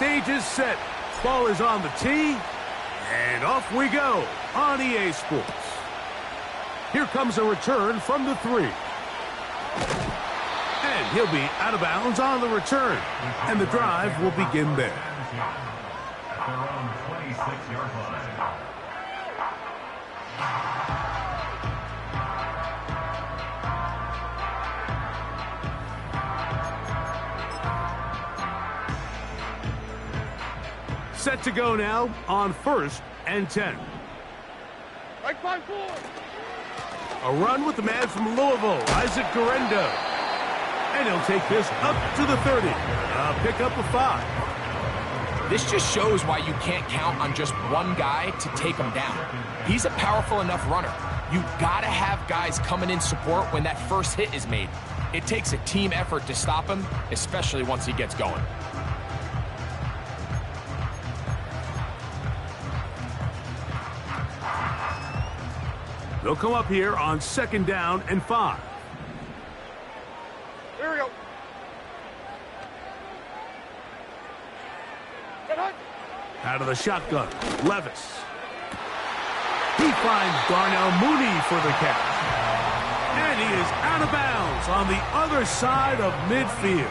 stage is set. Ball is on the tee. And off we go on EA Sports. Here comes a return from the 3. And he'll be out of bounds on the return. And the drive will begin there. At their own 26-yard line. Set to go now on 1st and 10. Right by 4. A run with the man from Louisville, Isaac Garendo. And he'll take this up to the 30. A pickup of 5. This just shows why you can't count on just one guy to take him down. He's a powerful enough runner. You've got to have guys coming in support when that first hit is made. It takes a team effort to stop him, especially once he gets going. They'll come up here on 2nd down and 5. Here we go. Out of the shotgun, Levis. He finds Darnell Mooney for the catch. And he is out of bounds on the other side of midfield.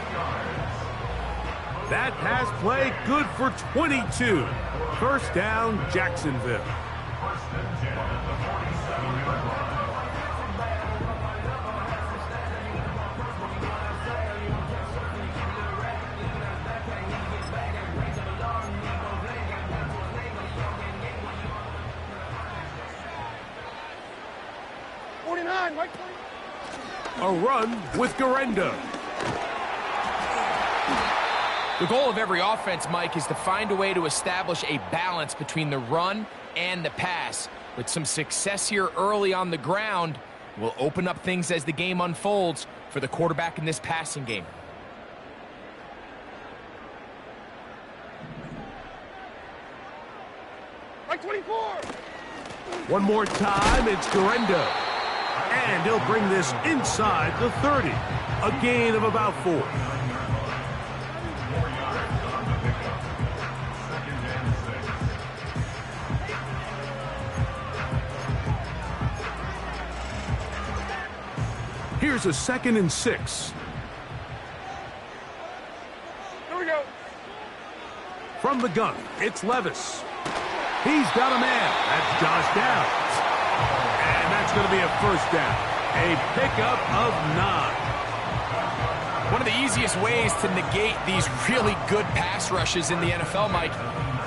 That pass play good for 22. First down, Jacksonville. 49, right 20. A run with Garendo. The goal of every offense, Mike, is to find a way to establish a balance between the run and the pass. With some success here early on the ground, will open up things as the game unfolds for the quarterback in this passing game. Right 24. One more time, it's Garendo. And he'll bring this inside the 30. A gain of about 4. Here's a 2nd and 6. Here we go. From the gun, it's Levis. He's got a man. That's Josh Downs. And that's going to be a first down. A pickup of 9. One of the easiest ways to negate these really good pass rushes in the NFL, Mike,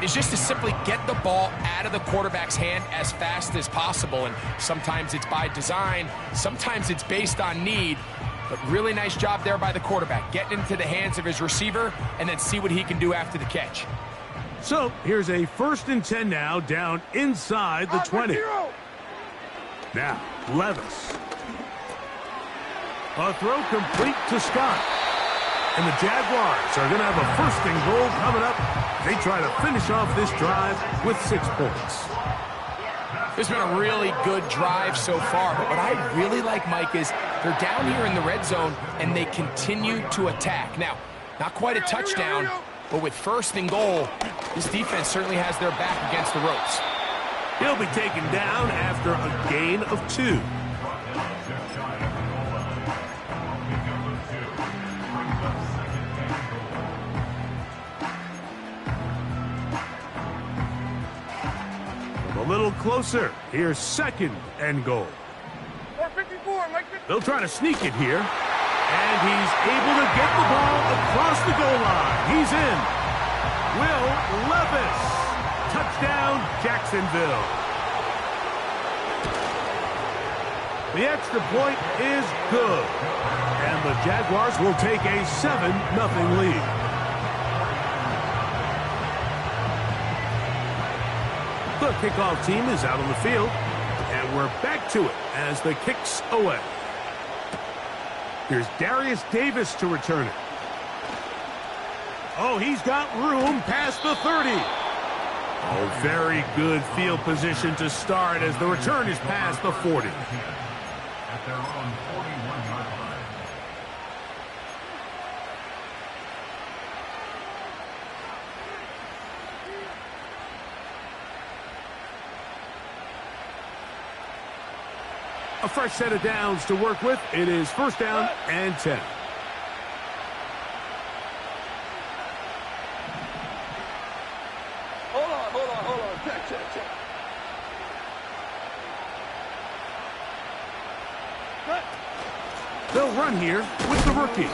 is just to simply get the ball out of the quarterback's hand as fast as possible. And sometimes it's by design, sometimes it's based on need. But really nice job there by the quarterback, getting into the hands of his receiver and then see what he can do after the catch. So here's a 1st and 10 now, down inside the 20. Now, Levis. A throw complete to Scott. And the Jaguars are going to have a 1st and goal coming up. They try to finish off this drive with 6 points. It's been a really good drive so far, but what I really like, Mike, is they're down here in the red zone and they continue to attack. Now, not quite a touchdown, but with 1st and goal, this defense certainly has their back against the ropes. He'll be taken down after a gain of 2. A little closer. Here's 2nd and goal. 454, Mike. They'll try to sneak it here. And he's able to get the ball across the goal line. He's in. Will Levis. Touchdown, Jacksonville. The extra point is good. And the Jaguars will take a 7-0 lead. The kickoff team is out on the field. And we're back to it as the kick's away. Here's Darius Davis to return it. Oh, he's got room past the 30. Oh, very good field position to start as the return is past the 40. At their own 41-yard line. A fresh set of downs to work with. It is first down and 10. Hold on. Check. They'll run here with the rookie.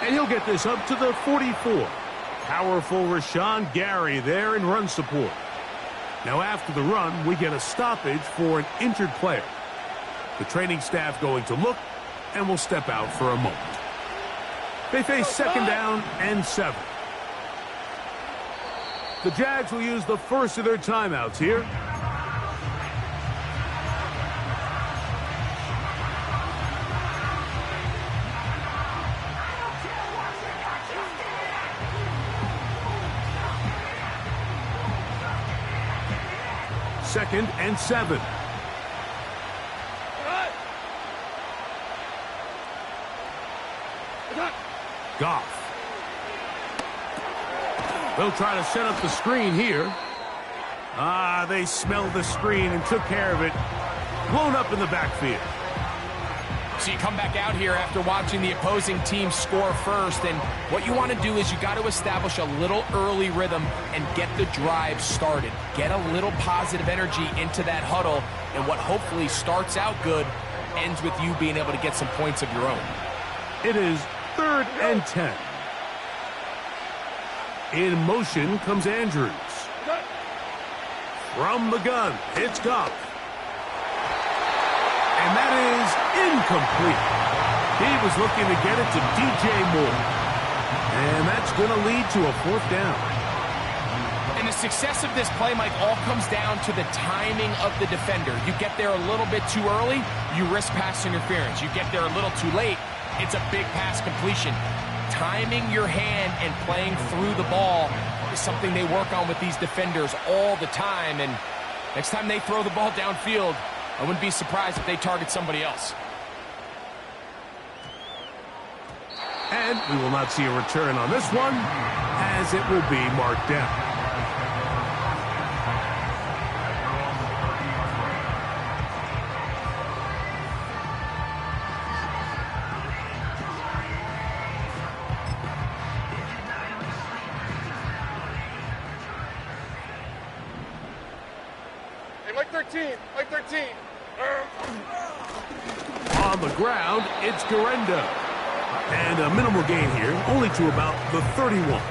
And he'll get this up to the 44. Powerful Rashawn Gary there in run support. Now after the run, we get a stoppage for an injured player. The training staff going to look and will step out for a moment. They face second down and 7. The Jags will use the first of their timeouts here. Second and 7. Goff. They'll try to set up the screen here. They smelled the screen and took care of it. Blown up in the backfield. So you come back out here after watching the opposing team score first, and what you want to do is you got to establish a little early rhythm and get the drive started. Get a little positive energy into that huddle, and what hopefully starts out good ends with you being able to get some points of your own. It is third and 10. In motion comes Andrews. From the gun, it's Goff. And that is incomplete. He was looking to get it to DJ Moore. And that's going to lead to a fourth down. And the success of this play, Mike, all comes down to the timing of the defender. You get there a little bit too early, you risk pass interference. You get there a little too late, it's a big pass completion. Timing your hand and playing through the ball is something they work on with these defenders all the time. And next time they throw the ball downfield, I wouldn't be surprised if they target somebody else. And we will not see a return on this one, as it will be marked down. Mike 13. On the ground, it's Garenda. And a minimal gain here, only to about the 31.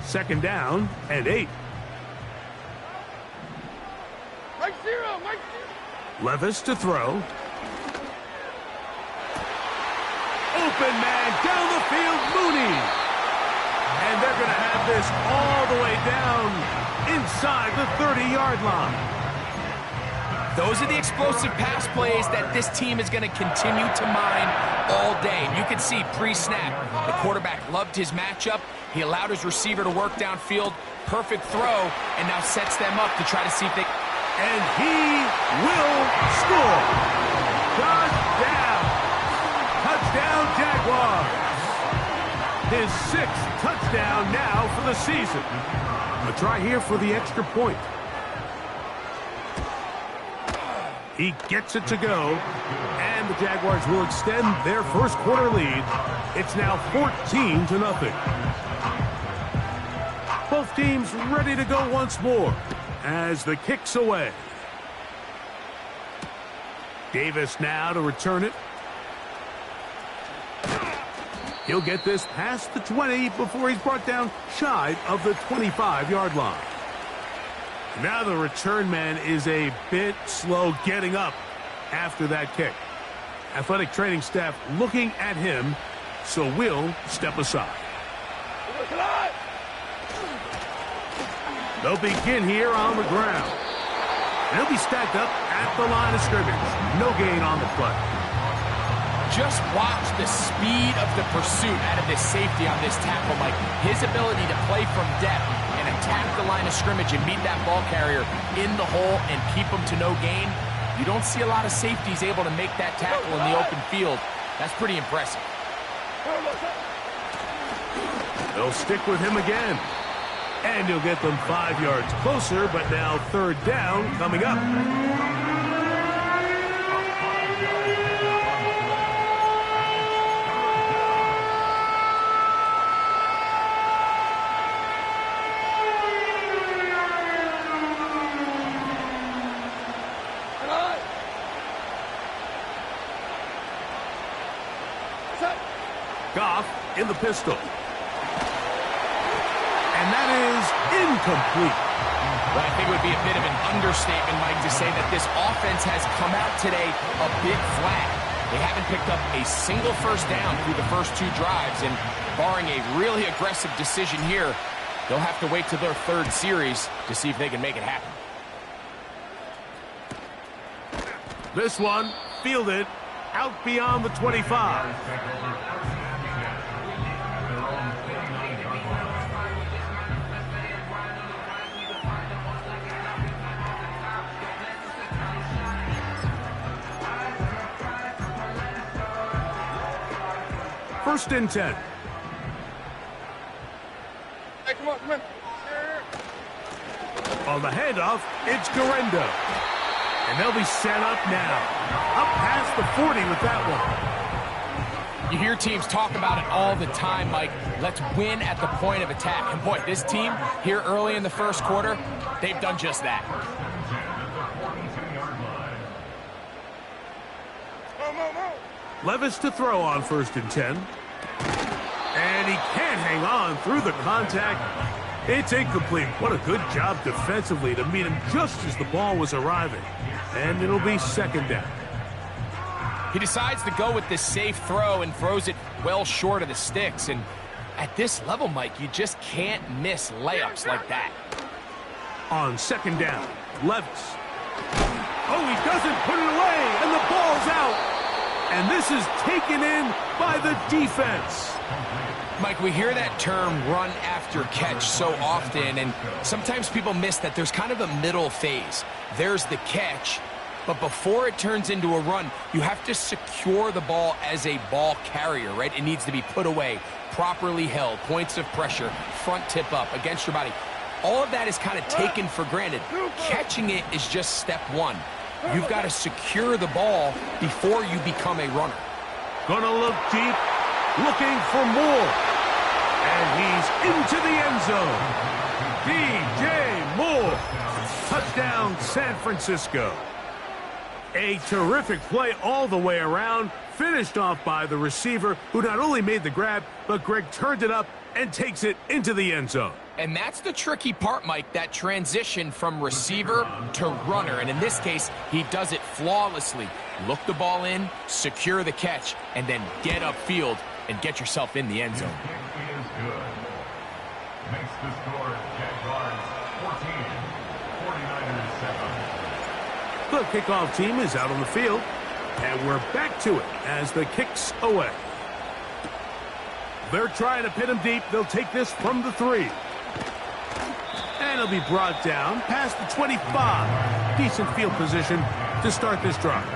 Second down and 8. Mike 0. Levis to throw. Open man down the field, Mooney. And they're going to have this all the way down inside the 30-yard line. Those are the explosive pass plays that this team is going to continue to mine all day. You can see pre-snap, the quarterback loved his matchup. He allowed his receiver to work downfield. Perfect throw, and now sets them up to try to see if they... And he will score. Touchdown. Touchdown, Jaguars. His 6th touchdown now for the season. A try here for the extra point. He gets it to go, and the Jaguars will extend their first quarter lead. It's now 14-0. Both teams ready to go once more as the kick's away. Davis now to return it. He'll get this past the 20 before he's brought down shy of the 25-yard line. Now the return man is a bit slow getting up after that kick. Athletic training staff looking at him, so we'll step aside. They'll begin here on the ground. They'll be stacked up at the line of scrimmage. No gain on the play. Just watch the speed of the pursuit out of this safety on this tackle, Mike. His ability to play from depth and attack the line of scrimmage and meet that ball carrier in the hole and keep him to no gain. You don't see a lot of safeties able to make that tackle in the open field. That's pretty impressive. They'll stick with him again. And he'll get them 5 yards closer, but now third down coming up. Goff in the pistol. And that is incomplete. Well, I think it would be a bit of an understatement, Mike, to say that this offense has come out today a bit flat. They haven't picked up a single first down through the first 2 drives, and barring a really aggressive decision here, they'll have to wait till their third series to see if they can make it happen. This one fielded out beyond the 25. First and 10. Hey, come on, come on. On the handoff, it's Garendo. And they'll be set up now. Up past the 40 with that one. You hear teams talk about it all the time, Mike. Let's win at the point of attack. And boy, this team here early in the first quarter, they've done just that. Levis to throw on first and 10. And he can't hang on through the contact. It's incomplete. What a good job defensively to meet him just as the ball was arriving. And it'll be second down. He decides to go with this safe throw and throws it well short of the sticks. And at this level, Mike, you just can't miss layups like that. On second down, Levis. Oh, he doesn't put it away, and the ball's out. And this is taken in by the defense. Mike, we hear that term run after catch so often, and sometimes people miss that there's kind of a middle phase. There's the catch, but before it turns into a run, you have to secure the ball as a ball carrier, right? It needs to be put away, properly held, points of pressure, front tip up against your body. All of that is kind of taken for granted. Catching it is just step one. You've got to secure the ball before you become a runner. Gonna look deep, looking for more. And he's into the end zone. DJ Moore. Touchdown, San Francisco. A terrific play all the way around, finished off by the receiver, who not only made the grab, but Greg turned it up and takes it into the end zone. And that's the tricky part, Mike, that transition from receiver to runner. And in this case, he does it flawlessly. Look the ball in, secure the catch, and then get upfield and get yourself in the end zone. Kick is good. Makes the score Jaguars 14, 49ers 7. The kickoff team is out on the field, and we're back to it as the kick's away. They're trying to pin him deep. They'll take this from the 3. And he'll be brought down past the 25. Decent field position to start this drive.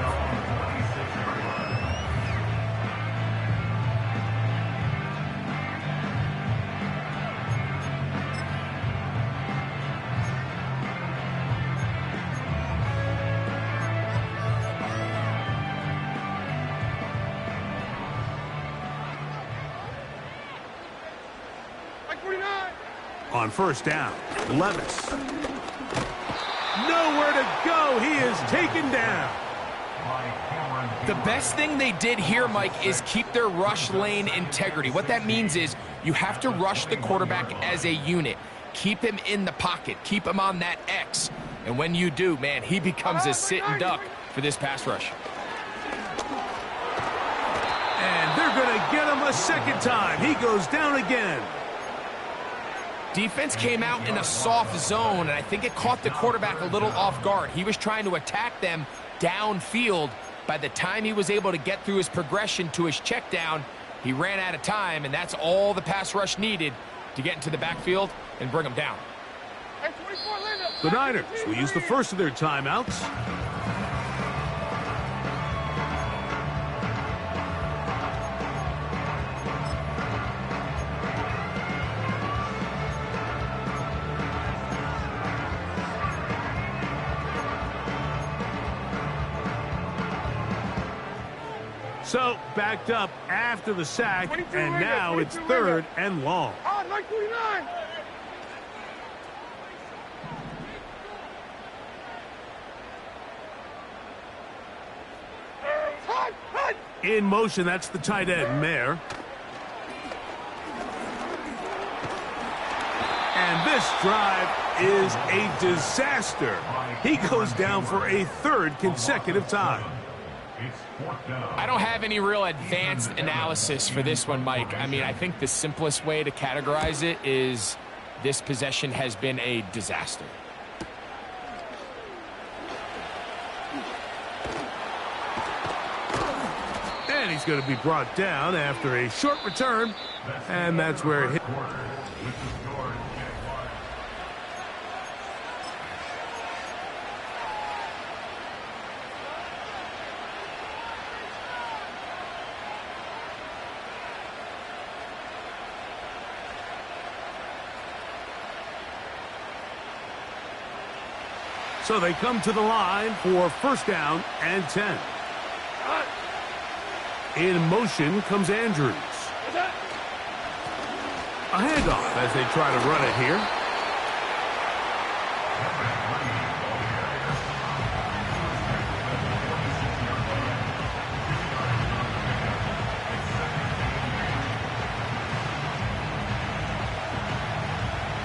On first down, Levis. Nowhere to go. He is taken down. The best thing they did here, Mike, is keep their rush lane integrity. What that means is you have to rush the quarterback as a unit. Keep him in the pocket. Keep him on that X. And when you do, man, he becomes a sit and duck for this pass rush. And they're going to get him a second time. He goes down again. Defense came out in a soft zone, and I think it caught the quarterback a little off guard. He was trying to attack them downfield. By the time he was able to get through his progression to his check down, he ran out of time, and that's all the pass rush needed to get into the backfield and bring him down. The Niners will use the first of their timeouts. So, backed up after the sack, 22 and window, now it's 22 third window. and long. Oh, 929. In motion, that's the tight end, Mayer. And this drive is a disaster. He goes down for a third consecutive time. I don't have any real advanced analysis for this one, Mike. I mean, I think the simplest way to categorize it is this possession has been a disaster. And he's going to be brought down after a short return. And that's where it hit. So they come to the line for first down and 10. In motion comes Andrews. A handoff as they try to run it here.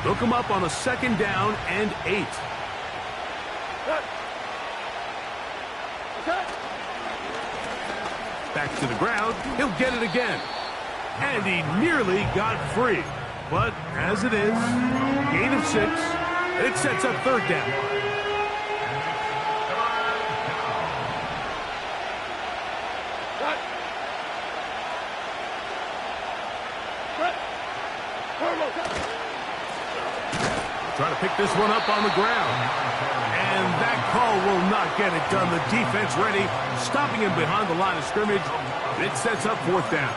They'll come up on a second down and 8. Back to the ground. He'll get it again. And he nearly got free. But as it is, gain of 6. It sets up third down. Try to pick this one up on the ground. And that call will not get it done. The defense ready, stopping him behind the line of scrimmage. It sets up fourth down.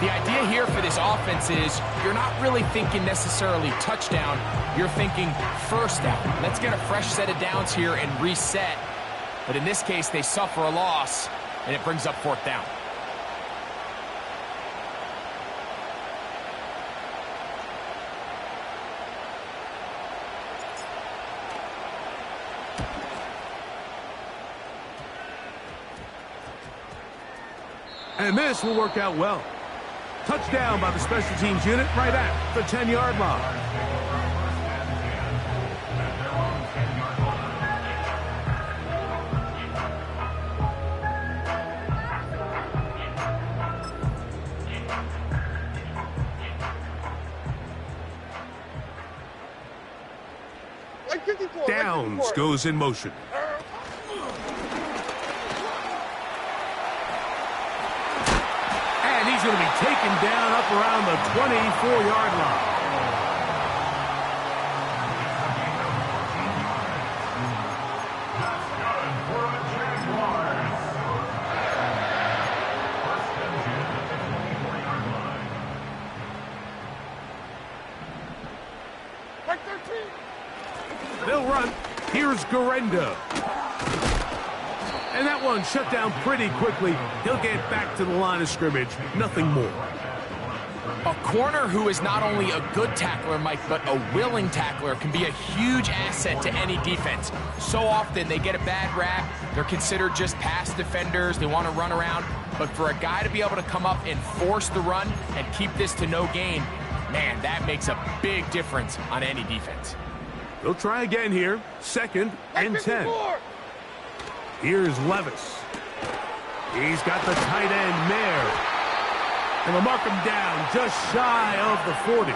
The idea here for this offense is you're not really thinking necessarily touchdown. You're thinking first down. Let's get a fresh set of downs here and reset. But in this case, they suffer a loss, and it brings up fourth down. And this will work out well. Touchdown by the special teams unit right at the 10-yard line. Like 54. Downs like 54. goes in motion. And he's going to be taken down up around the 24-yard line. Like 13. They'll run. Here's Garendo. And that one shut down pretty quickly. He'll get back to the line of scrimmage. Nothing more. A corner who is not only a good tackler, Mike, but a willing tackler can be a huge asset to any defense. So often they get a bad rap. They're considered just pass defenders. They want to run around. But for a guy to be able to come up and force the run and keep this to no gain, man, that makes a big difference on any defense. They'll try again here. Second and 10. Here's Levis. He's got the tight end, Mayer. And they'll mark him down just shy of the 40.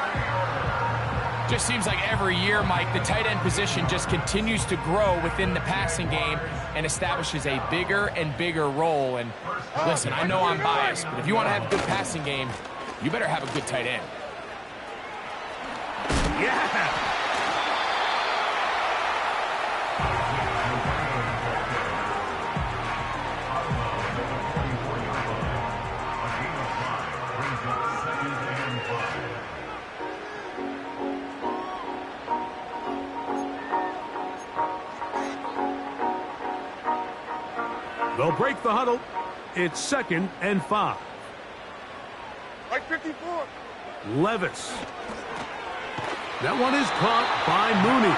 Just seems like every year, Mike, the tight end position just continues to grow within the passing game and establishes a bigger and bigger role. And listen, I know I'm biased, but if you want to have a good passing game, you better have a good tight end. Yeah! They'll break the huddle. It's 2nd and 5. Like 54. Levis. That one is caught by Mooney.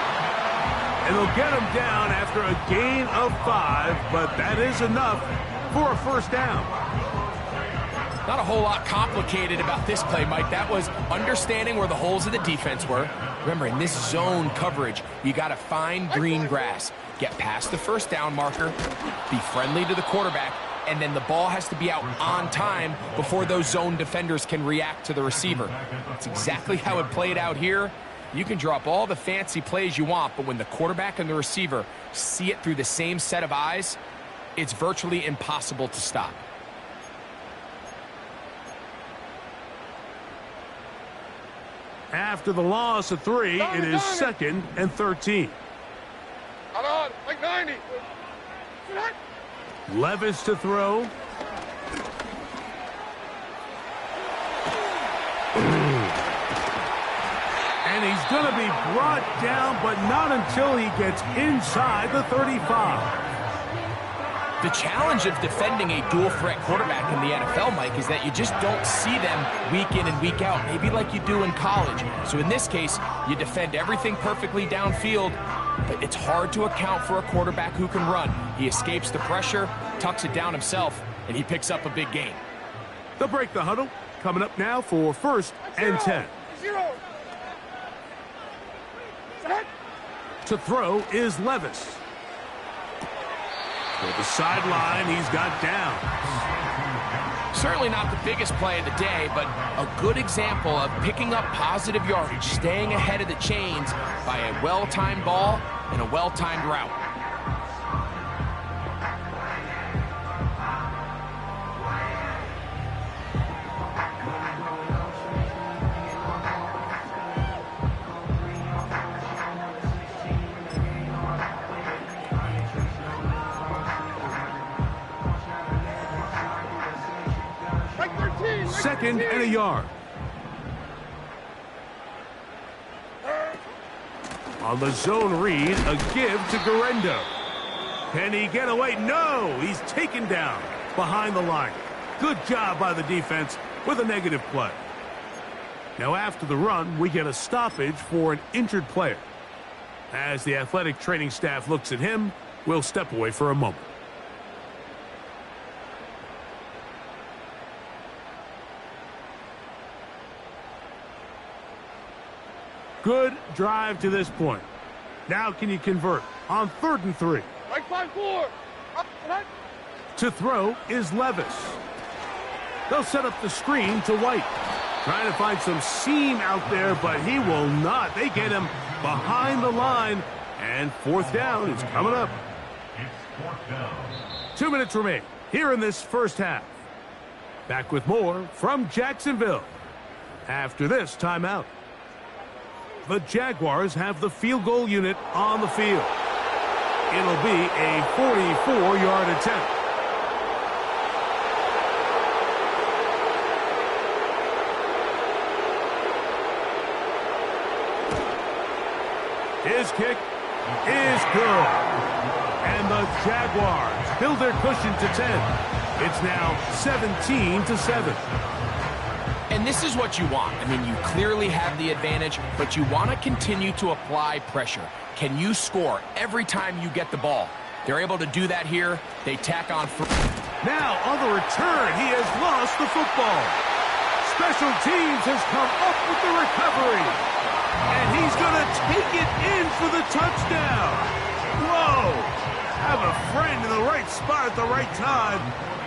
And they'll get him down after a gain of 5, but that is enough for a first down. Not a whole lot complicated about this play, Mike. That was understanding where the holes of the defense were. Remember, in this zone coverage, you got to find green grass. Get past the first down marker, be friendly to the quarterback, and then the ball has to be out on time before those zone defenders can react to the receiver. That's exactly how it played out here. You can draw up all the fancy plays you want, but when the quarterback and the receiver see it through the same set of eyes, it's virtually impossible to stop. After the loss of 3, it is 2nd and 13. Hold on, like 90. Levis to throw. And he's going to be brought down, but not until he gets inside the 35. The challenge of defending a dual-threat quarterback in the NFL, Mike, is that you just don't see them week in and week out, maybe like you do in college. So in this case, you defend everything perfectly downfield, but it's hard to account for a quarterback who can run. He escapes the pressure, tucks it down himself, and he picks up a big gain. They'll break the huddle. Coming up now for 1st and 10. 0. Set. To throw is Levis. To the sideline, he's got down. Certainly not the biggest play of the day, but a good example of picking up positive yardage, staying ahead of the chains by a well-timed ball and a well-timed route. Like 13. 2nd and a yard. On the zone read, a give to Garendo. Can he get away? No, he's taken down behind the line. Good job by the defense with a negative play. Now after the run, we get a stoppage for an injured player. As the athletic training staff looks at him, we'll step away for a moment. Good drive to this point. Now can you convert on 3rd and 3? Like 5-4. To throw is Levis. They'll set up the screen to White. Trying to find some seam out there, but he will not. They get him behind the line, and 4th down is coming up. It's 4th down. 2 minutes remain here in this first half. Back with more from Jacksonville after this timeout. The Jaguars have the field goal unit on the field. It'll be a 44-yard attempt. His kick is good. And the Jaguars build their cushion to 10. It's now 17-7. And this is what you want. I mean, you clearly have the advantage, but you want to continue to apply pressure. Can you score every time you get the ball? They're able to do that here. They tack on. Now, on the return, he has lost the football. Special teams has come up with the recovery. And he's going to take it in for the touchdown. Whoa! Have a friend in the right spot at the right time.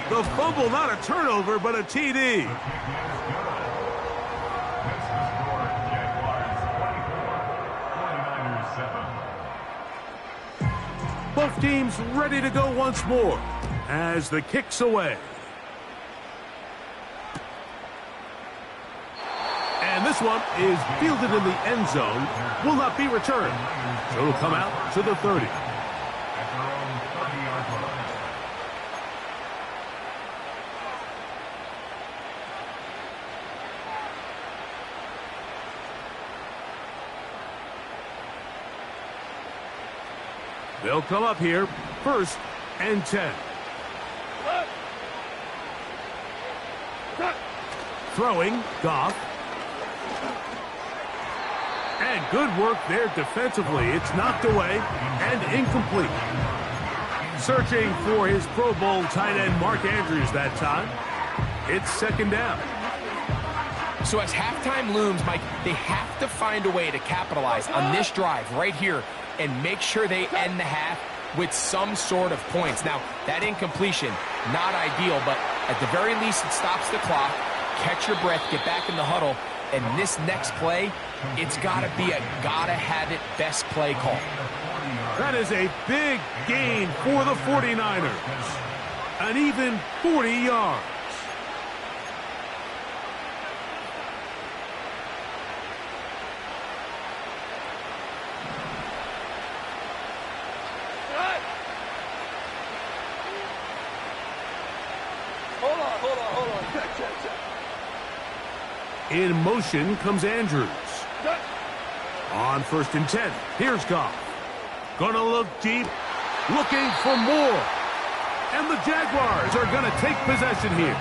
The fumble, not a turnover, but a TD. Both teams ready to go once more as the kick's away. And this one is fielded in the end zone, will not be returned. So it'll come out to the 30. They'll come up here, 1st and 10. Throwing, Goff. And good work there defensively. It's knocked away and incomplete. Searching for his Pro Bowl tight end Mark Andrews that time. It's second down. So as halftime looms, Mike, they have to find a way to capitalize on this drive right here and make sure they end the half with some sort of points. Now, that incompletion, not ideal, but at the very least it stops the clock. Catch your breath, get back in the huddle, and this next play, it's got to be a gotta-have-it best play call. That is a big gain for the 49ers. An even 40 yards. Hold on. Check. In motion comes Andrews. On 1st and 10, here's Goff. Gonna look deep, looking for more. And the Jaguars are gonna take possession here.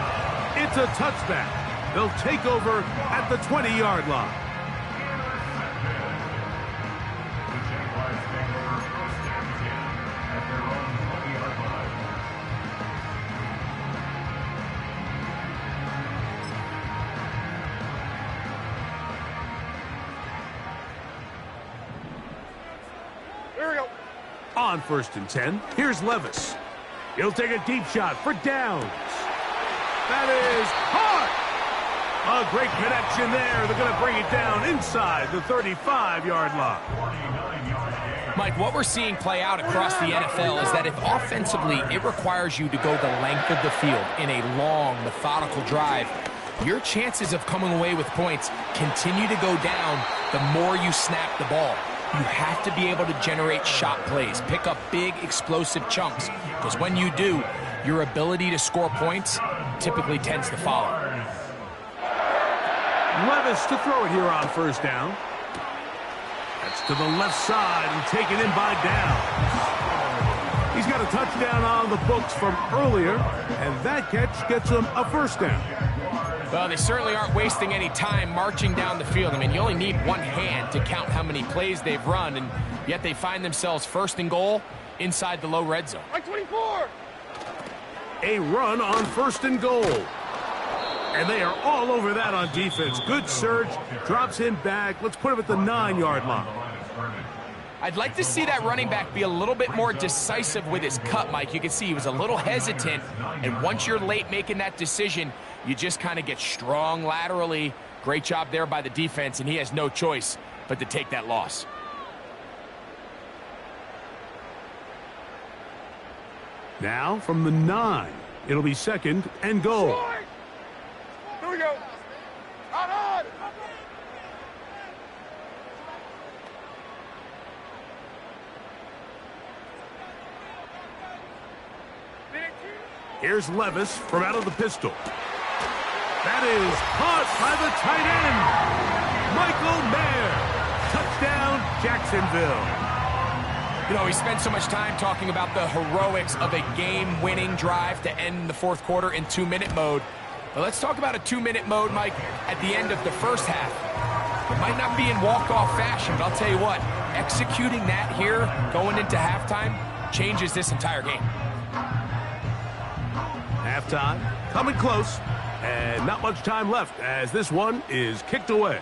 It's a touchback. They'll take over at the 20-yard line. The Jaguars take over 1st and 10 at their own 20-yard line. Here we go. On 1st and 10, here's Levis. He'll take a deep shot for downs. That is hard. A great connection there. They're going to bring it down inside the 35-yard line. Mike, what we're seeing play out across the NFL is that if offensively it requires you to go the length of the field in a long, methodical drive, your chances of coming away with points continue to go down the more you snap the ball. You have to be able to generate shot plays, pick up big, explosive chunks, because when you do, your ability to score points typically tends to follow. Levis to throw it here on 1st down. That's to the left side and taken in by Downs. He's got a touchdown on the books from earlier, and that catch gets him a 1st down. Well, they certainly aren't wasting any time marching down the field. I mean, you only need one hand to count how many plays they've run, and yet they find themselves 1st and goal inside the low red zone. Like 24. A run on 1st and goal. And they are all over that on defense. Good surge, drops him back. Let's put him at the 9-yard line. I'd like to see that running back be a little bit more decisive with his cut, Mike. You can see he was a little hesitant, and once you're late making that decision, you just kind of get strong laterally. Great job there by the defense, and he has no choice but to take that loss. Now from the 9, it'll be 2nd and goal. Here we go. On. Here's Levis from out of the pistol. That is caught by the tight end, Michael Mayer. Touchdown, Jacksonville. You know, we spent so much time talking about the heroics of a game-winning drive to end the 4th quarter in 2-minute mode. But let's talk about a 2-minute mode, Mike, at the end of the 1st half. It might not be in walk-off fashion, but I'll tell you what, executing that here going into halftime changes this entire game. Halftime, coming close, and not much time left as this one is kicked away.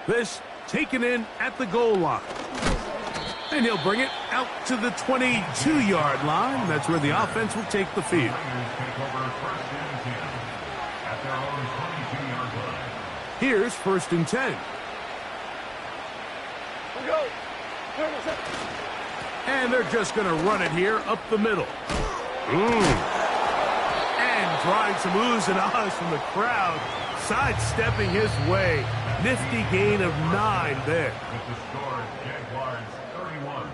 This taken in at the goal line. And he'll bring it out to the 22-yard line. That's where the offense will take the field. Here's 1st and 10. We go. And they're just going to run it here up the middle. And drawing some oohs and ahs from the crowd, sidestepping his way. Nifty gain of 9 there. With the score, Jaguars 31,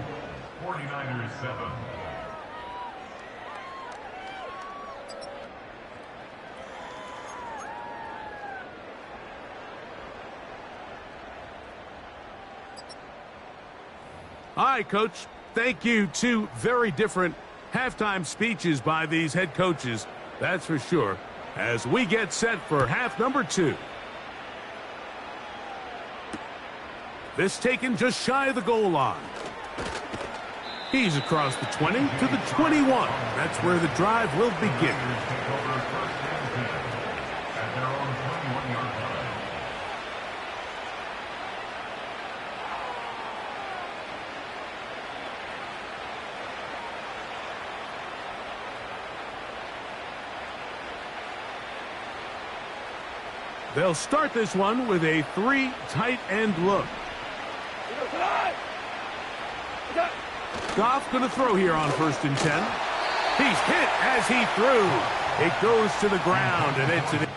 49ers 7. All right, Coach. Thank you. 2 very different halftime speeches by these head coaches. That's for sure. as we get set for half number 2. This taken just shy of the goal line. He's across the 20 to the 21. That's where the drive will begin. They'll start this one with a 3 tight end look. Goff going to throw here on 1st and 10. He's hit as he threw. It goes to the ground, and it's an...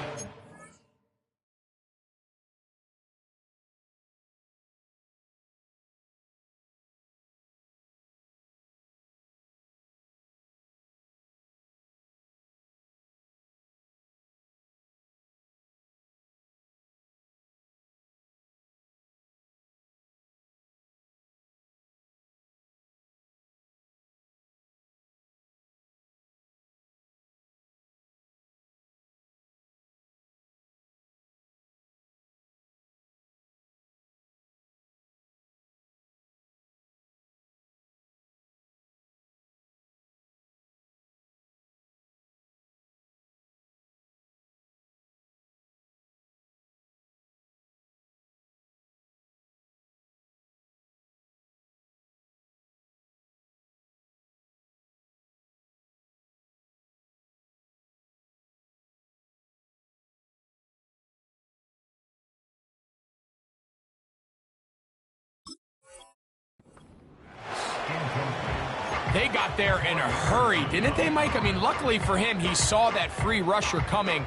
They got there in a hurry, didn't they, Mike? I mean, luckily for him, he saw that free rusher coming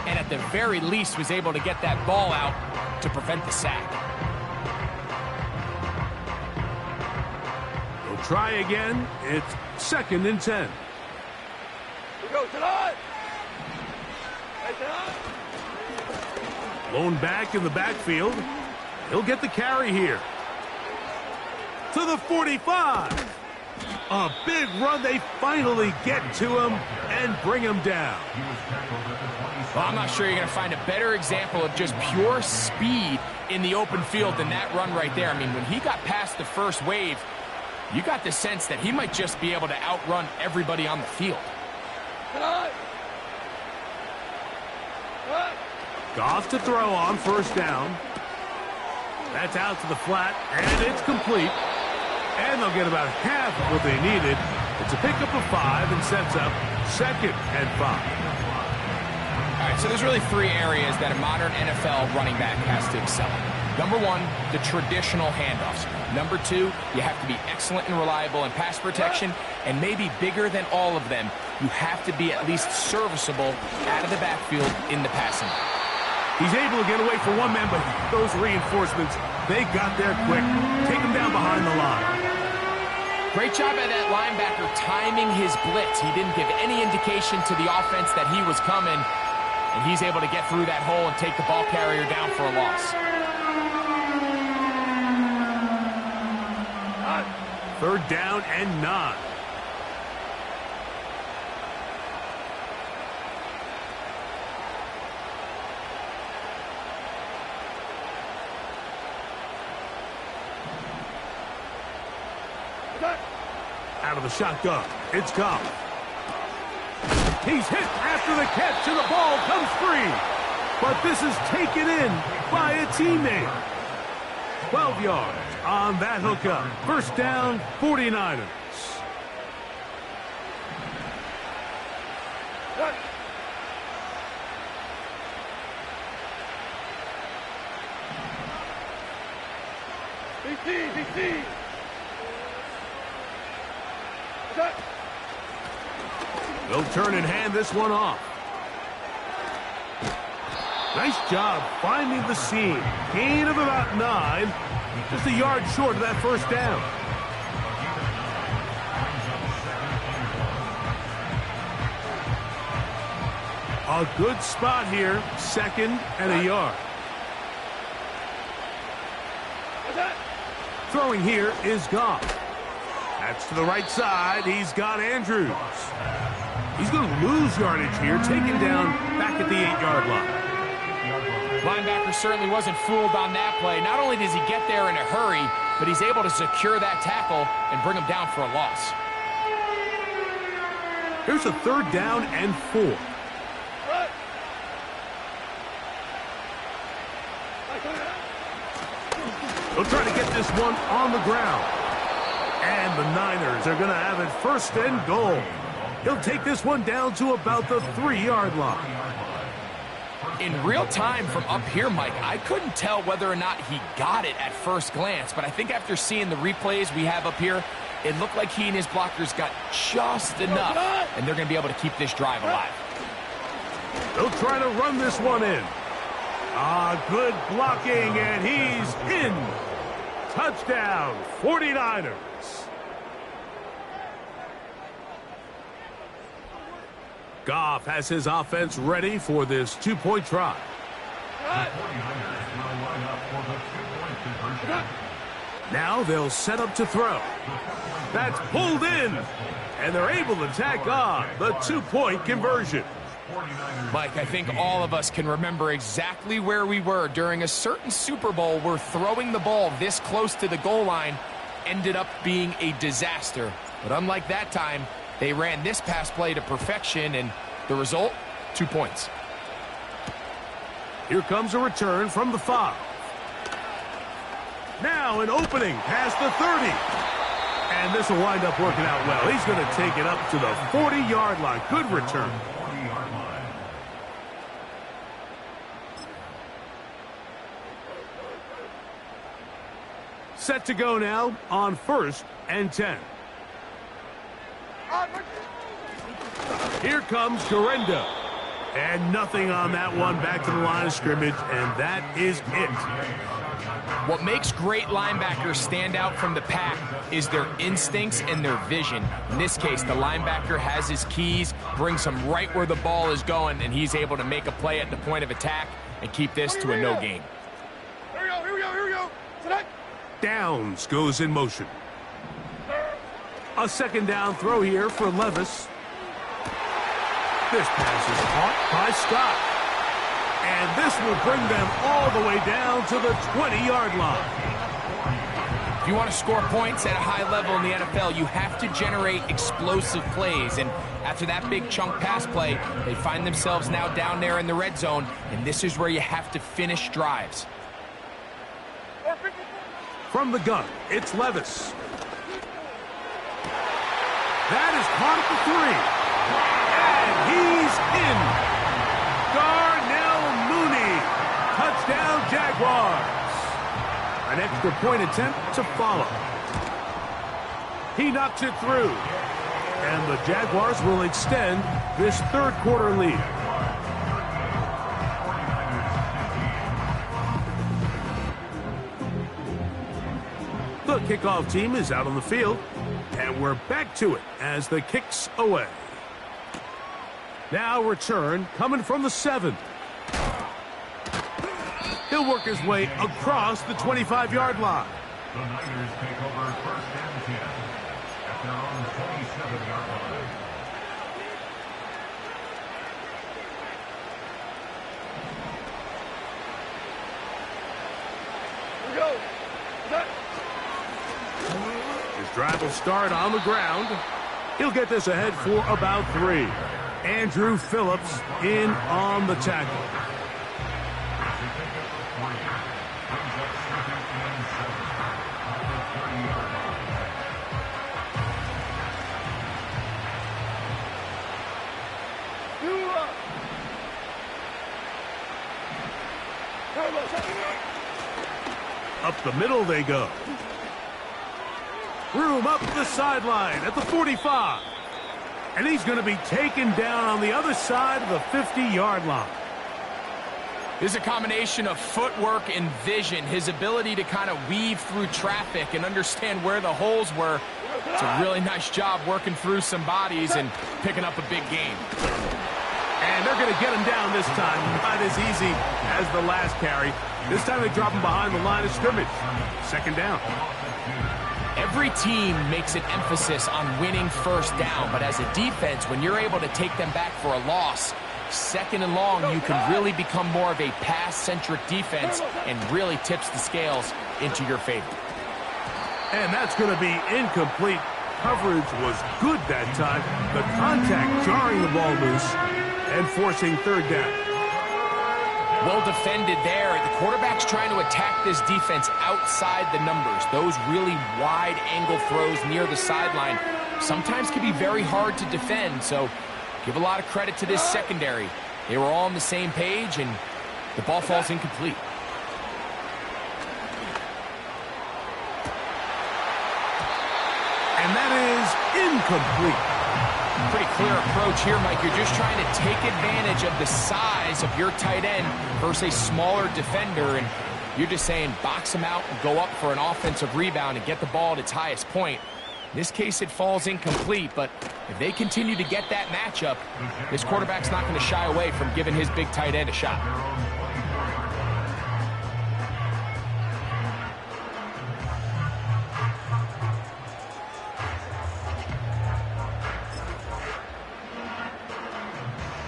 and at the very least was able to get that ball out to prevent the sack. We'll try again. It's 2nd and 10. We go tonight. Hey, tonight. Lone back in the backfield. He'll get the carry here. To the 45. A big run. They finally get to him and bring him down. Well, I'm not sure you're going to find a better example of just pure speed in the open field than that run right there. I mean, when he got past the first wave, you got the sense that he might just be able to outrun everybody on the field. Goff to throw on 1st down. That's out to the flat, and it's complete. And they'll get about half of what they needed. It's a pickup of 5 and sets up 2nd and 5. All right, so there's really 3 areas that a modern NFL running back has to excel in. Number 1, the traditional handoffs. Number 2, you have to be excellent and reliable in pass protection. And maybe bigger than all of them, you have to be at least serviceable out of the backfield in the passing. He's able to get away for one man, but those reinforcements, they got there quick. Take him down behind the line. Great job by that linebacker timing his blitz. He didn't give any indication to the offense that he was coming, and he's able to get through that hole and take the ball carrier down for a loss. 3rd down and 9. Out of the shotgun, it's Goff. He's hit after the catch, and the ball comes free. But this is taken in by a teammate. 12 yards on that hookup. 1st down, 49ers. BT. They'll turn and hand this one off. Nice job finding the seam. Gain of about 9. Just a yard short of that 1st down. A good spot here. 2nd and a yard. Throwing here is Goff. That's to the right side. He's got Andrews. He's going to lose yardage here, taken down back at the 8-yard line. Linebacker certainly wasn't fooled on that play. Not only does he get there in a hurry, but he's able to secure that tackle and bring him down for a loss. Here's a 3rd down and 4. They'll try to get this one on the ground. And the Niners are going to have it 1st and goal. He'll take this one down to about the 3-yard line. In real time from up here, Mike, I couldn't tell whether or not he got it at first glance, but I think after seeing the replays we have up here, it looked like he and his blockers got just enough, and they're going to be able to keep this drive alive. They'll try to run this one in. Good blocking, and he's in. Touchdown, 49ers. Goff has his offense ready for this 2-point try. Now they'll set up to throw. That's pulled in, and they're able to tack on the 2-point conversion. Mike, I think all of us can remember exactly where we were during a certain Super Bowl where throwing the ball this close to the goal line ended up being a disaster. But unlike that time, they ran this pass play to perfection, and the result, 2 points. Here comes a return from the 5. Now an opening past the 30. And this will wind up working out well. He's going to take it up to the 40-yard line. Good return. Set to go now on 1st and 10. Here comes Garenda. And nothing on that one, back to the line of scrimmage, and that is it. What makes great linebackers stand out from the pack is their instincts and their vision. In this case, the linebacker has his keys, brings him right where the ball is going, and he's able to make a play at the point of attack and keep this to a no gain. Here we go. Tonight. Downs goes in motion. A 2nd down throw here for Levis. This pass is caught by Scott. And this will bring them all the way down to the 20-yard line. If you want to score points at a high level in the NFL, you have to generate explosive plays. And after that big chunk pass play, they find themselves now down there in the red zone, and this is where you have to finish drives. From the gun, it's Levis. That is caught at the 3. And he's in. Darnell Mooney. Touchdown, Jaguars. An extra point attempt to follow. He knocks it through. And the Jaguars will extend this 3rd quarter lead. The kickoff team is out on the field, and we're back to it as the kick's away. Now return coming from the 7. He'll work his way across the 25-yard line. The Niners take over 1st and 10 at their own 27-yard line. Here we go. His drive will start on the ground. He'll get this ahead for about 3. Andrew Phillips in on the tackle. Up the middle they go. Room up the sideline at the 45. And he's going to be taken down on the other side of the 50-yard line. This is a combination of footwork and vision, his ability to kind of weave through traffic and understand where the holes were. It's a really nice job working through some bodies and picking up a big gain. And they're going to get him down this time. Not as easy as the last carry. This time they drop him behind the line of scrimmage. Second down. Every team makes an emphasis on winning first down, but as a defense, when you're able to take them back for a loss, second and long, you can really become more of a pass-centric defense and really tips the scales into your favor. And that's going to be incomplete. Coverage was good that time. The contact jarring the ball loose and forcing third down. Well defended there. The quarterback's trying to attack this defense outside the numbers. Those really wide angle throws near the sideline sometimes can be very hard to defend. So give a lot of credit to this secondary. They were all on the same page, and the ball falls incomplete. And that is incomplete. Pretty clear approach here, Mike. You're just trying to take advantage of the size of your tight end versus a smaller defender, and you're just saying box him out and go up for an offensive rebound and get the ball at its highest point. In this case, it falls incomplete, but if they continue to get that matchup, this quarterback's not going to shy away from giving his big tight end a shot.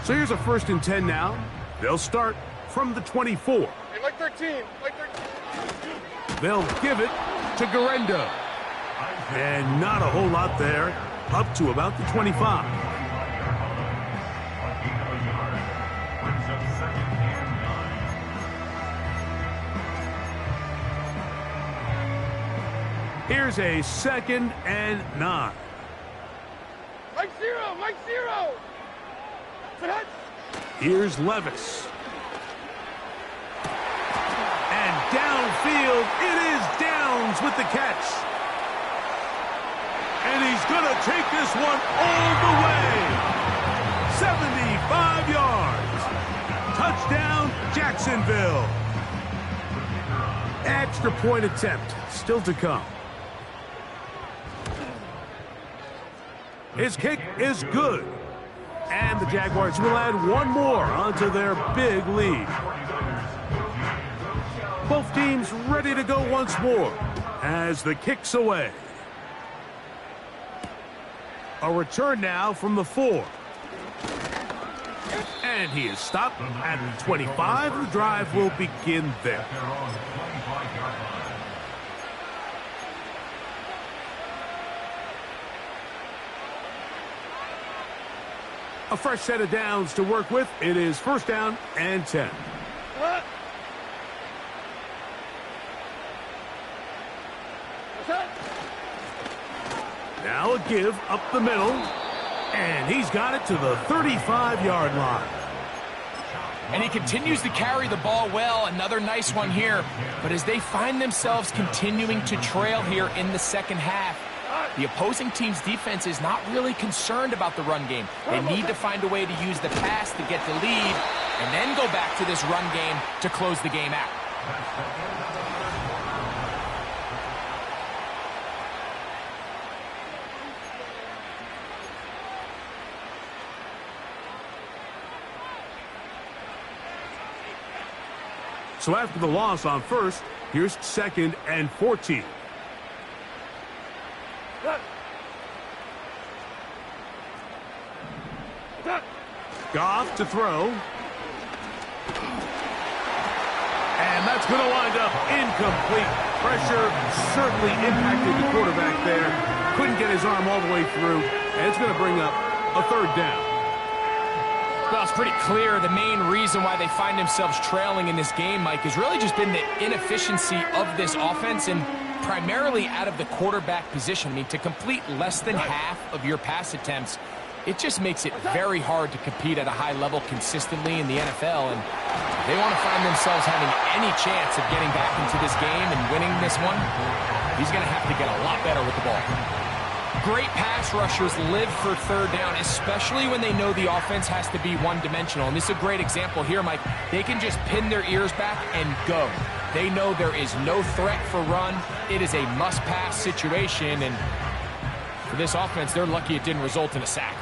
So here's a 1st and 10 now. They'll start from the 24. Hey, Mike 13. Mike 13. They'll give it to Garendo. And not a whole lot there. Up to about the 25. Here's a 2nd and 9. Mike 0. Mike 0. Here's Levis. And downfield, it is Downs with the catch. And he's going to take this one all the way. 75 yards. Touchdown, Jacksonville. Extra point attempt still to come. His kick is good. And the Jaguars will add one more onto their big lead. Both teams ready to go once more as the kick's away. A return now from the 4. And he is stopped at the 25. The drive will begin there. A fresh set of downs to work with. It is 1st down and 10. What? What's that? Now a give up the middle. And he's got it to the 35-yard line. And he continues to carry the ball well. Another nice one here. But as they find themselves continuing to trail here in the second half, the opposing team's defense is not really concerned about the run game. They need to find a way to use the pass to get the lead and then go back to this run game to close the game out. So after the loss on 1st, here's 2nd and 14. Goff to throw. And that's going to wind up incomplete. Pressure certainly impacted the quarterback there. Couldn't get his arm all the way through. And it's going to bring up a 3rd down. Well, it's pretty clear the main reason why they find themselves trailing in this game, Mike, has really just been the inefficiency of this offense and primarily out of the quarterback position. I mean, to complete less than half of your pass attempts, it just makes it very hard to compete at a high level consistently in the NFL. And if they want to find themselves having any chance of getting back into this game and winning this one, he's going to have to get a lot better with the ball. Great pass rushers live for 3rd down, especially when they know the offense has to be one-dimensional. And this is a great example here, Mike. They can just pin their ears back and go. They know there is no threat for run. It is a must-pass situation. And for this offense, they're lucky it didn't result in a sack.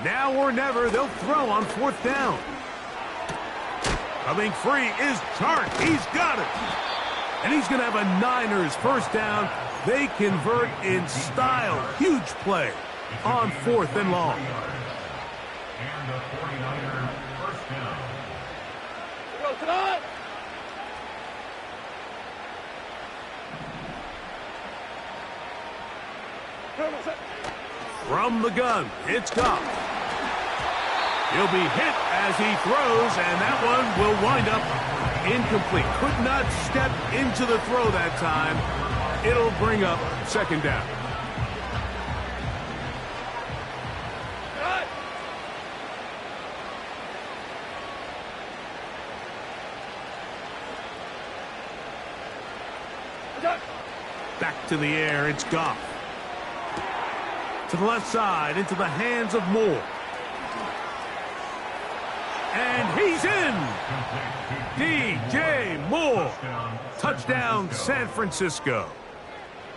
Now or never, they'll throw on 4th down. Coming free is Chark. He's got it. And he's going to have a Niners first down. They convert in style. Huge play on 4th and long. And the 49er first down. Go tonight. From the gun, it's Goff. He'll be hit as he throws, and that one will wind up incomplete. Could not step into the throw that time. It'll bring up 2nd down. Back to the air, it's Goff. To the left side, into the hands of Moore. And he's in! DJ Moore. Touchdown, San Francisco.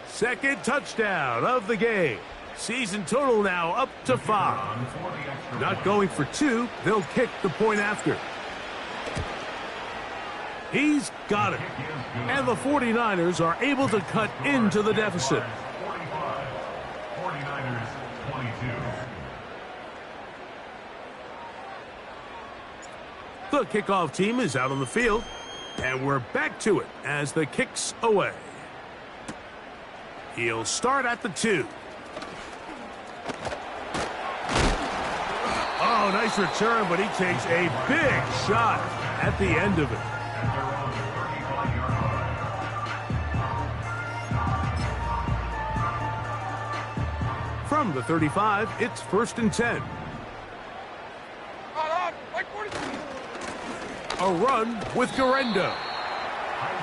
2nd touchdown of the game. Season total now up to 5. Not going for 2. They'll kick the point after. He's got it. And the 49ers are able to cut into the deficit. 45. 49ers 22. The kickoff team is out on the field, and we're back to it as the kick's away. He'll start at the 2. Oh, nice return, but he takes a big shot at the end of it. From the 35, it's 1st and 10. A run with Garendo.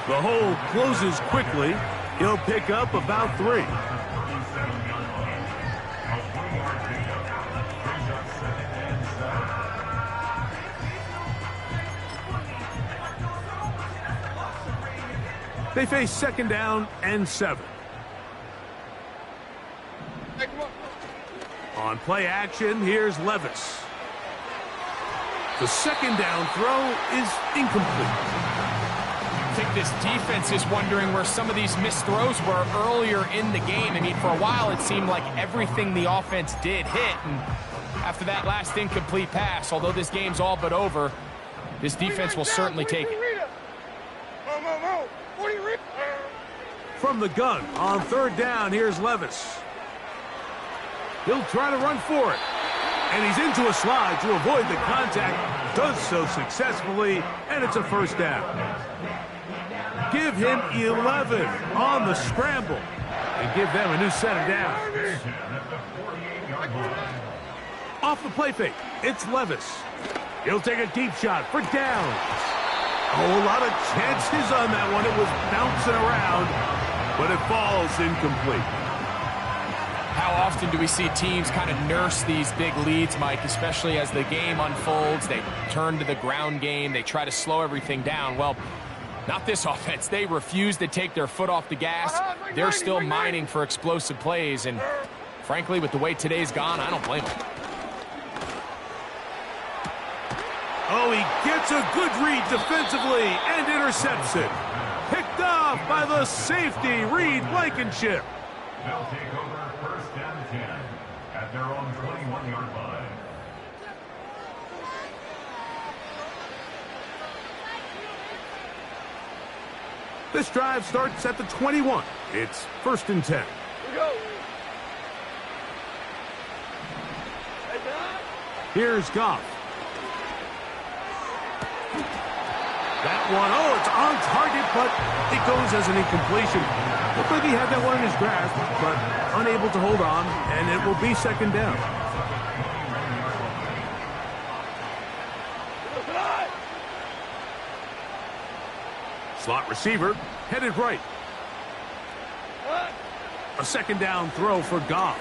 The hole closes quickly. He'll pick up about 3. They face 2nd down and 7. On play action, here's Levis. The 2nd down throw is incomplete. I think this defense is wondering where some of these missed throws were earlier in the game. I mean, for a while it seemed like everything the offense did hit, and after that last incomplete pass, although this game's all but over, this defense will certainly take it. From the gun on 3rd down, here's Levis. He'll try to run for it. And he's into a slide to avoid the contact. Does so successfully, and it's a 1st down. Give him 11 on the scramble and give them a new set of downs. Off the play fake, it's Levis. He'll take a deep shot for downs. Oh, a lot of chances on that one. It was bouncing around, but it falls incomplete. How often do we see teams kind of nurse these big leads, Mike, especially as the game unfolds? They turn to the ground game. They try to slow everything down. Well, not this offense. They refuse to take their foot off the gas. They're still mining for explosive plays, and frankly, with the way today's gone, I don't blame them. Oh, he gets a good read defensively and intercepts it. Picked off by the safety, Reed Blankenship. They'll take over 1st and 10 at their own 21-yard line. This drive starts at the 21. It's 1st and 10. Here's Goff. That one, oh, it's on target, but it goes as an incompletion. Looked like he had that one in his grasp, but unable to hold on, and it will be 2nd down. Slot receiver, headed right. A 2nd down throw for Goff.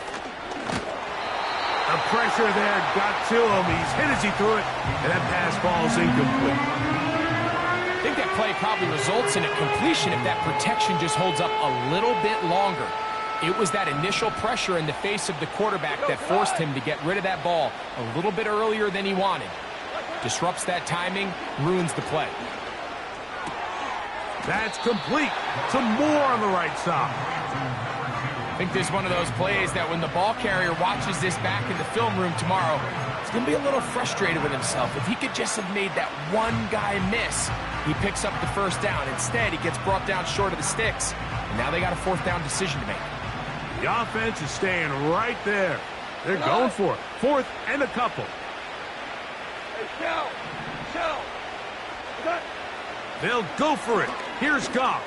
The pressure there got to him. He's hit as he threw it, and that pass falls incomplete. I think that play probably results in a completion if that protection just holds up a little bit longer. It was that initial pressure in the face of the quarterback that forced him to get rid of that ball a little bit earlier than he wanted. Disrupts that timing, ruins the play. That's complete. Some more on the right side. I think this is one of those plays that when the ball carrier watches this back in the film room tomorrow, he's going to be a little frustrated with himself. If he could just have made that one guy miss, he picks up the first down. Instead, he gets brought down short of the sticks. And now they got a fourth down decision to make. The offense is staying right there. They're going for it. Fourth and a couple. Hey, Shell! Shell! They'll go for it. Here's Goff.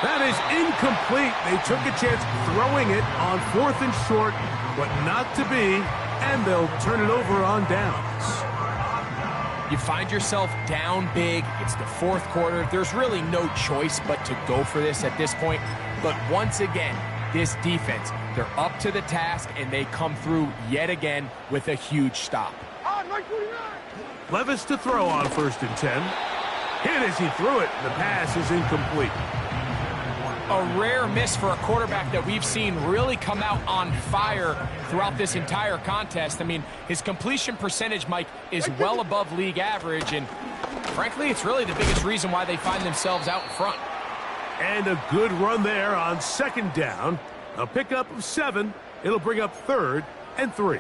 That is incomplete. They took a chance throwing it on fourth and short, but not to be, and they'll turn it over on downs. You find yourself down big. It's the fourth quarter. There's really no choice but to go for this at this point. But once again, this defense, they're up to the task, and they come through yet again with a huge stop. Levis to throw on 1st and 10. Hit as he threw it. The pass is incomplete. A rare miss for a quarterback that we've seen really come out on fire throughout this entire contest. I mean, his completion percentage, Mike, is well above league average, and frankly, it's really the biggest reason why they find themselves out in front. And a good run there on 2nd down. A pickup of 7. It'll bring up 3rd and 3.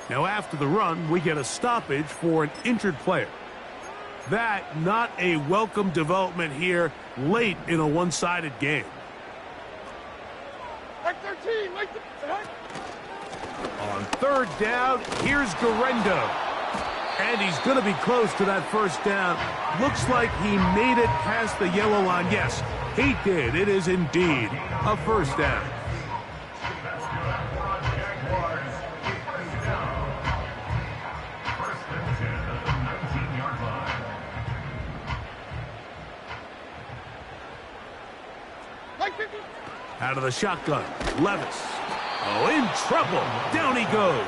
Now, after the run, we get a stoppage for an injured player. That, not a welcome development here late in a one-sided game. Mike 13, Mike 13. On 3rd down, here's Garendo. And he's going to be close to that first down. Looks like he made it past the yellow line. Yes, he did. It is indeed a first down. Jaguars, first down. 1st and 10 at the 19-yard line. Mike 50. Out of the shotgun, Levis. Oh, in trouble. Down he goes.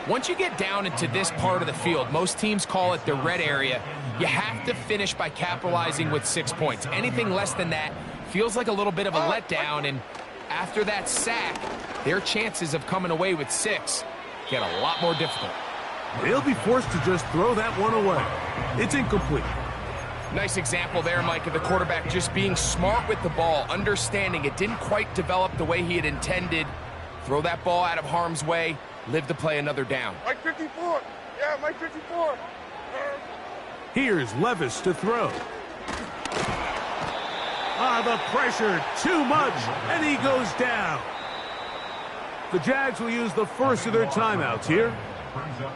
Once you get down into this part of the field, most teams call it the red area, you have to finish by capitalizing with 6 points. Anything less than that feels like a little bit of a letdown, and after that sack, their chances of coming away with 6 get a lot more difficult. They'll be forced to just throw that one away. It's incomplete. Nice example there, Mike, of the quarterback just being smart with the ball, understanding it didn't quite develop the way he had intended. Throw that ball out of harm's way, live to play another down. Mike 54. Yeah, Mike 54. Here's Levis to throw. The pressure, too much, and he goes down. The Jags will use the first of their timeouts here.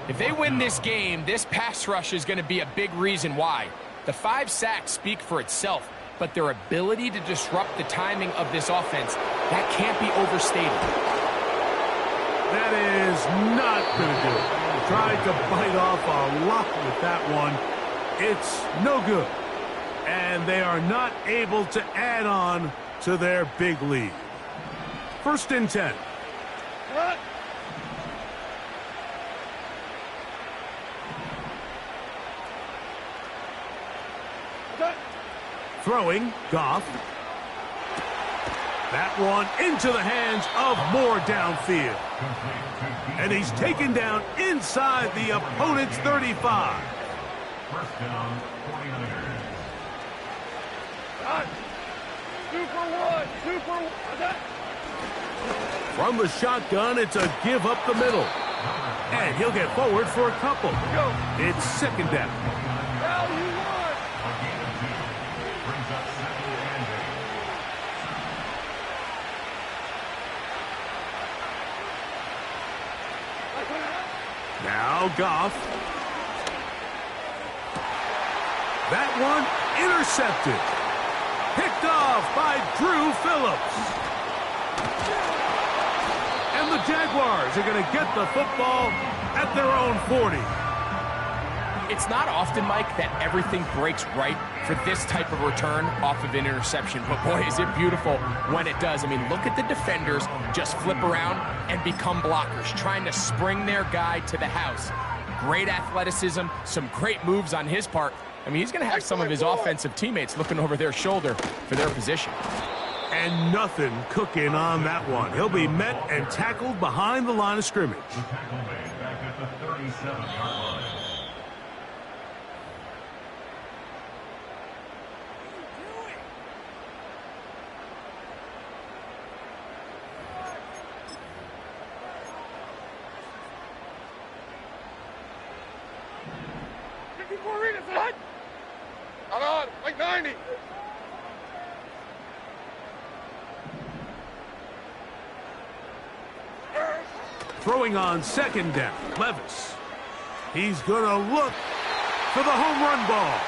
If they win this game, this pass rush is going to be a big reason why. The 5 sacks speak for itself, but their ability to disrupt the timing of this offense, that can't be overstated. That is not going to do it. Tried to bite off a lot with that one. It's no good. And they are not able to add on to their big lead. 1st and 10. What? Throwing, Goff. That one into the hands of Moore downfield. And he's taken down inside the opponent's 35. First down, 49ers. Two for one. From the shotgun, it's a give up the middle. And he'll get forward for a couple. It's 2nd down. Now you won. A gain of 2. Brings up 2nd and 8. Now Goff. That one intercepted. Picked off by Drew Phillips. And the Jaguars are going to get the football at their own 40. It's not often, Mike, that everything breaks right for this type of return off of an interception. But boy, is it beautiful when it does. I mean, look at the defenders just flip around and become blockers, trying to spring their guy to the house. Great athleticism, some great moves on his part. I mean, he's going to have some of his offensive teammates looking over their shoulder for their position. And nothing cooking on that one. He'll be met and tackled behind the line of scrimmage. The tackle made back at the 37-yard line. Not on, like 90. Throwing on second down, Levis. He's going to look for the home run ball.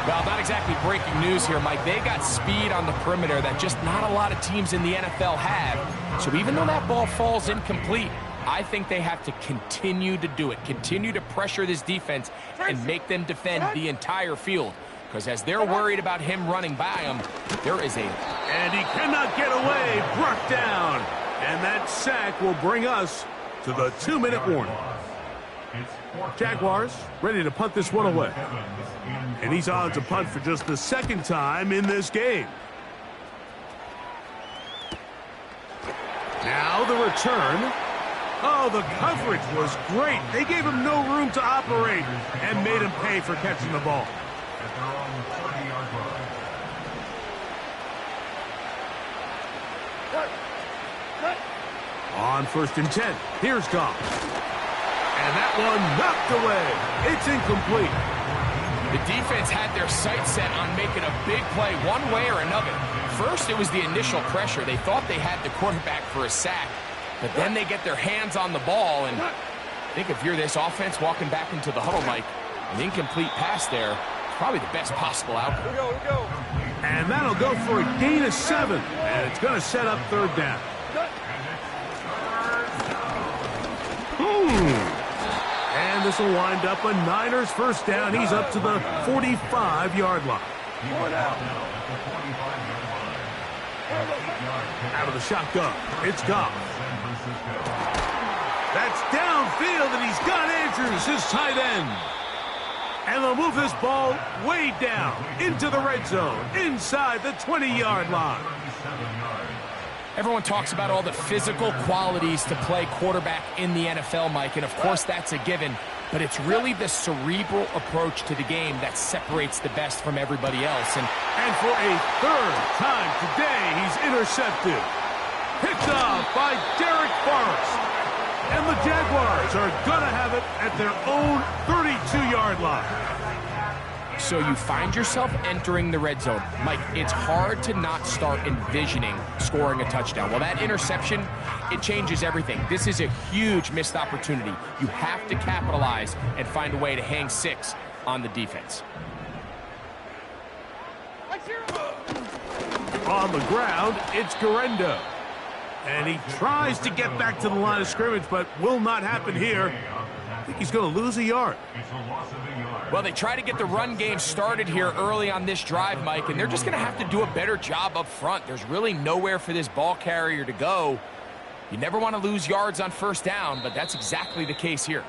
Well, not exactly breaking news here, Mike. They got speed on the perimeter that just not a lot of teams in the NFL have. So even though that ball falls incomplete, I think they have to continue to do it, continue to pressure this defense and make them defend the entire field. Because as they're worried about him running by them, there is a... And he cannot get away, brought down. And that sack will bring us to the 2-minute warning. Jaguars ready to punt this one away. And he's on to punt for just the second time in this game. Now the return. Oh, the coverage was great. They gave him no room to operate and made him pay for catching the ball. At their own 30-yard line. On 1st and 10, here's Goff. And that one knocked away. It's incomplete. The defense had their sights set on making a big play one way or another. First, it was the initial pressure. They thought they had the quarterback for a sack. But then they get their hands on the ball, and I think if you're this offense walking back into the huddle, Mike, an incomplete pass there is probably the best possible outcome. Here we go. And that'll go for a gain of 7, and it's going to set up 3rd down. And this will wind up a Niners 1st down. He's up to the 45-yard line. Out of the shotgun, it's Goff. That's downfield, and he's got Andrews, his tight end. And they'll move this ball way down into the red zone, inside the 20-yard line. Everyone talks about all the physical qualities to play quarterback in the NFL, Mike, and of course that's a given, but it's really the cerebral approach to the game that separates the best from everybody else. And for a 3rd time today, he's intercepted. Picked off by Derek Forrest. And the Jaguars are going to have it at their own 32-yard line. So you find yourself entering the red zone. Mike, it's hard to not start envisioning scoring a touchdown. Well, that interception, it changes everything. This is a huge missed opportunity. You have to capitalize and find a way to hang 6 on the defense. On the ground, it's Garendo. And he tries to get back to the line of scrimmage, but will not happen here. I think he's going to lose a yard. Well, they try to get the run game started here early on this drive, Mike, and they're just going to have to do a better job up front. There's really nowhere for this ball carrier to go. You never want to lose yards on 1st down, but that's exactly the case here.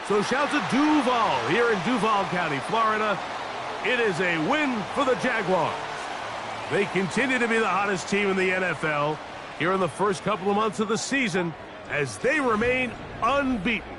So shout to Duval here in Duval County, Florida. It is a win for the Jaguars. They continue to be the hottest team in the NFL here in the first couple of months of the season as they remain unbeaten.